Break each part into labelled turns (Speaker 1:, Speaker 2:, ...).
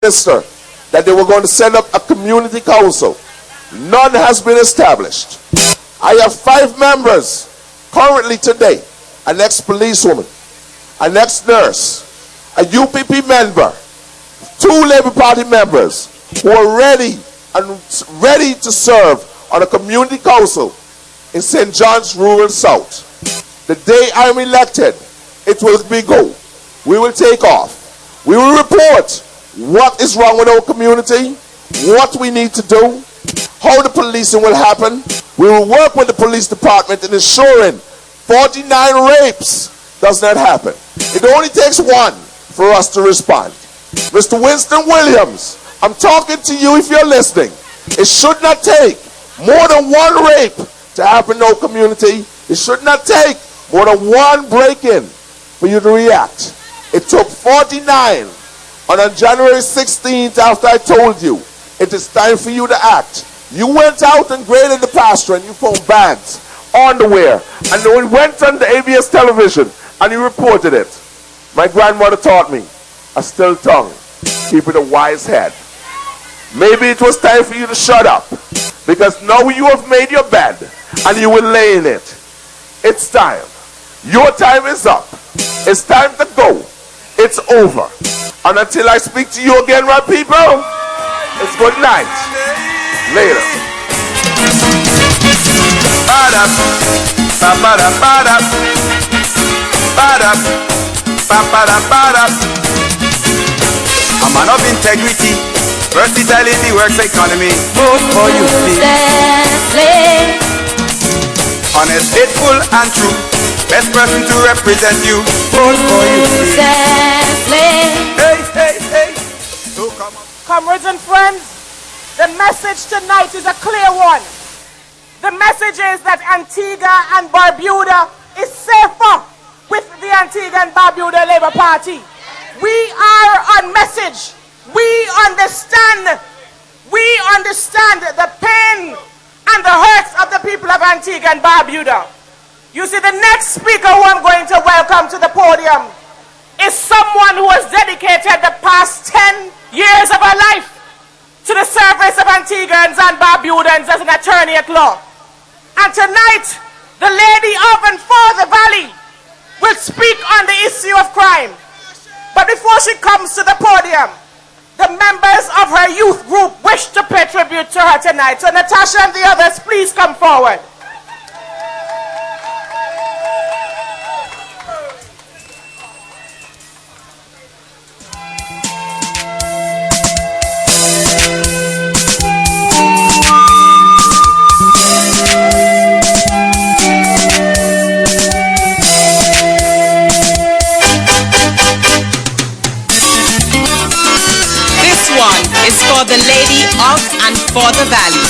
Speaker 1: minister that they were going to set up a community council. None has been established. I have 5 members currently today. An ex-policewoman, an ex-nurse, a UPP member, 2 Labour Party members who are ready to serve on a community council in St. John's Rural South. The day I'm elected, it will be go. We will take off. We will report what is wrong with our community, what we need to do, how the policing will happen. We will work with the police department in ensuring 49 rapes does not happen. It only takes 1 for us to respond. Mr. Winston Williams, I'm talking to you if you're listening. It should not take more than 1 rape to happen in our community. It should not take more than 1 break-in for you to react. It took 49. And on January 16th, after I told you, it is time for you to act. You went out and graded the pasture and you found bags, underwear, and then we went on the ABS television and you reported it. My grandmother taught me, a still tongue, keep it a wise head. Maybe it was time for you to shut up, because now you have made your bed and you will lay in it. It's time. Your time is up. It's time to go. It's over. And until I speak to you again, my people, it's good night. Later.
Speaker 2: A man of integrity, versatile in the works economy. Vote for you, honest, faithful, and true. Best person to represent you. Vote for you, hey, hey, hey. So come on.
Speaker 3: Comrades and friends, the message tonight is a clear one. The message is that Antigua and Barbuda is safer with the Antigua and Barbuda Labour Party. We are on message. We understand the pain and the hurts of the people of Antigua and Barbuda. You see, the next speaker who I'm going to welcome to the podium is someone who has dedicated the past 10 years of her life to the service of Antiguans and Barbudans as an attorney at law. And tonight, the lady of and for the Valley will speak on the issue of crime. But before she comes to the podium, the members of her youth group wish to pay tribute to her tonight. So Natasha and the others, please come forward.
Speaker 4: Is for the lady of and for the valley.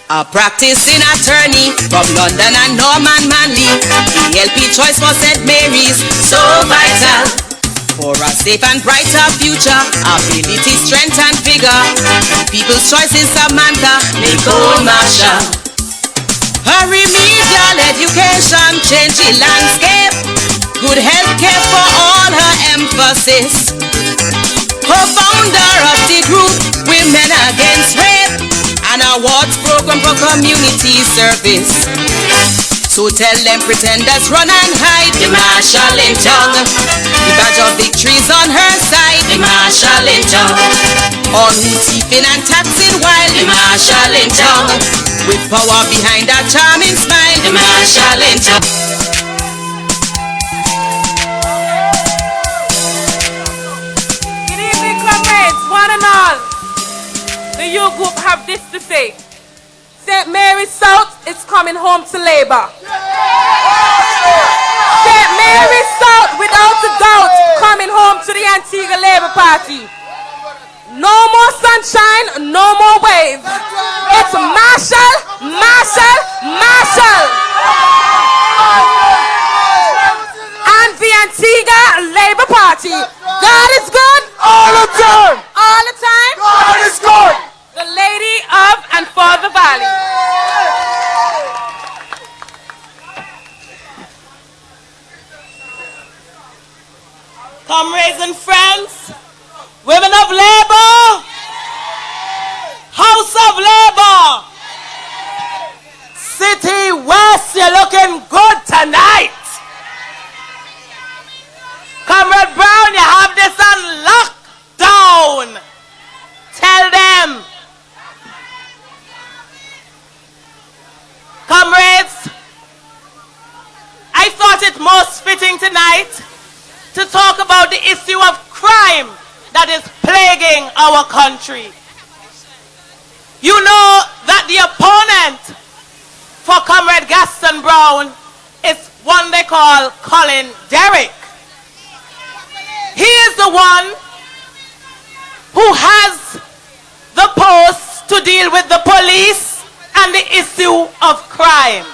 Speaker 4: A practicing attorney from London and Norman Manley. ELP choice for St. Mary's, so vital for a safe and brighter future. Ability, strength and vigor. People's choice is Samantha Nicole Marshall. Her remedial education change the landscape. Good health care for all, her emphasis. Co-founder of the group Women Against Rape, an awards program for community service. So tell them pretenders run and hide. The Marshall in town. The badge of victory's on her side. The Marshall in town. On thieving and taxing while. The Marshall in town. With power behind her charming smile. The Marshall in town.
Speaker 3: Good evening, comrades, one and all. The youth group have this to say. St. Mary's South is coming home to Labour. St. Mary's South, without a doubt, coming home to the Antigua Labour Party. No more sunshine, no more waves. It's Marshall, Marshall, Marshall. And the Antigua Labour Party. God is good.
Speaker 1: All the time.
Speaker 3: All the time.
Speaker 1: God is good.
Speaker 3: The lady of and for the valley. Comrades and friends, women of labor, House of Labor, City West, you're looking good tonight. Comrade Browne, you have this on lockdown. Tell them. Comrades, I thought it most fitting tonight to talk about the issue of crime that is plaguing our country. You know that the opponent for Comrade Gaston Browne is one they call Colin Derrick. He is the one who has the post to deal with the police and the issue of crime.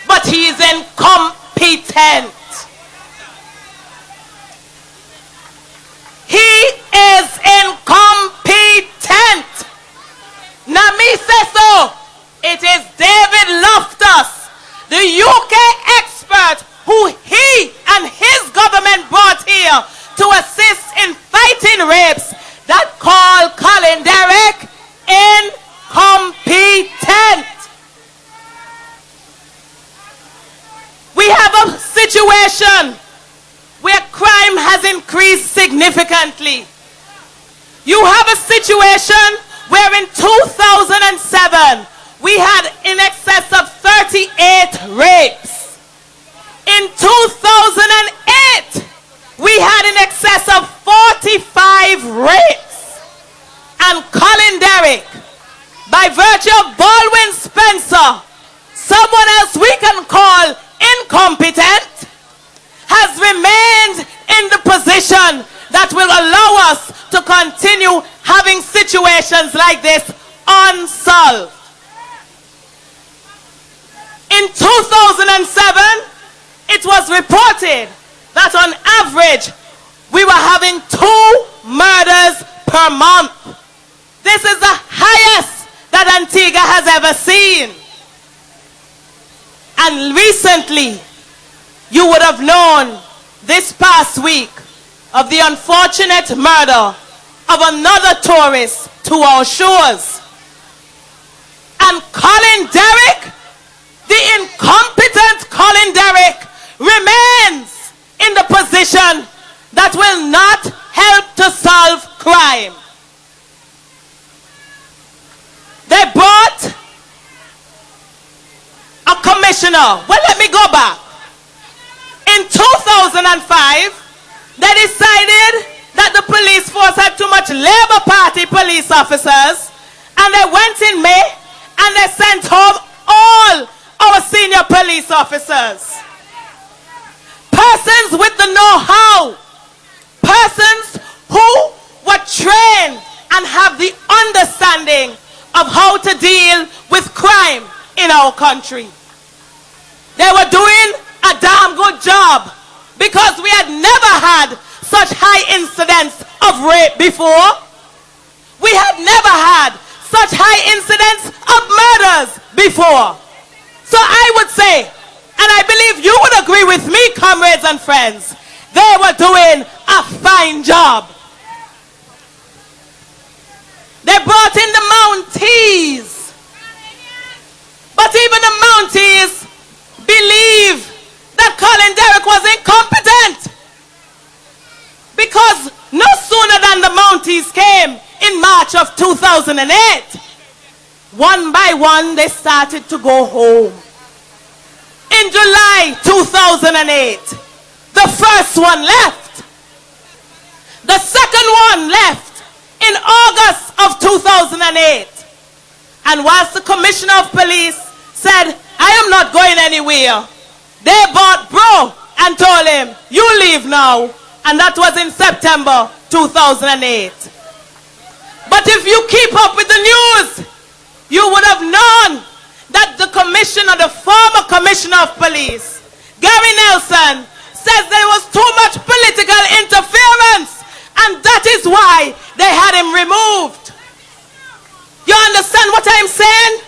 Speaker 3: But he is incompetent. He is incompetent. Now me say so. It is David Loftus, the UK expert who he and his government brought here to assist in fighting rapes, that call Colin Derrick incompetent. We have a situation where crime has increased significantly. You have a situation where in 2007 we had in excess of 38 rapes. In 2008 we had in excess of 45 rapes. And Colin Derrick, by virtue of Baldwin Spencer, someone else we can call incompetent, has remained in the position that will allow us to continue having situations like this unsolved. In 2007, it was reported that on average, we were having 2 murders per month. This is the highest that Antigua has ever seen. And recently, you would have known this past week of the unfortunate murder of another tourist to our shores. And Colin Derrick, the incompetent Colin Derrick, remains in the position that will not help to solve crime. They brought a commissioner. Well, let me go back. In 2005, they decided that the police force had too much Labour Party police officers, and they went in May and they sent home all our senior police officers. Persons with the know-how, persons who were trained and have the understanding of how to deal with crime in our country. They were doing a damn good job because we had never had such high incidents of rape before. We had never had such high incidents of murders before. So I would say, and I believe you would agree with me, comrades and friends, they were doing a fine job. They brought in the Mounties. But even the Mounties believe that Colin Derrick was incompetent. Because no sooner than the Mounties came in March of 2008, one by one they started to go home. In July 2008, the first one left. The second one left in August of 2008. And whilst the Commissioner of Police said, I am not going anywhere, they bought Bro and told him, you leave now. And that was in September 2008. But if you keep up with the news, you would have known that the commissioner, the former commissioner of police, Gary Nelson, says there was too much political interference, and that is why they had him removed. You understand what I'm saying?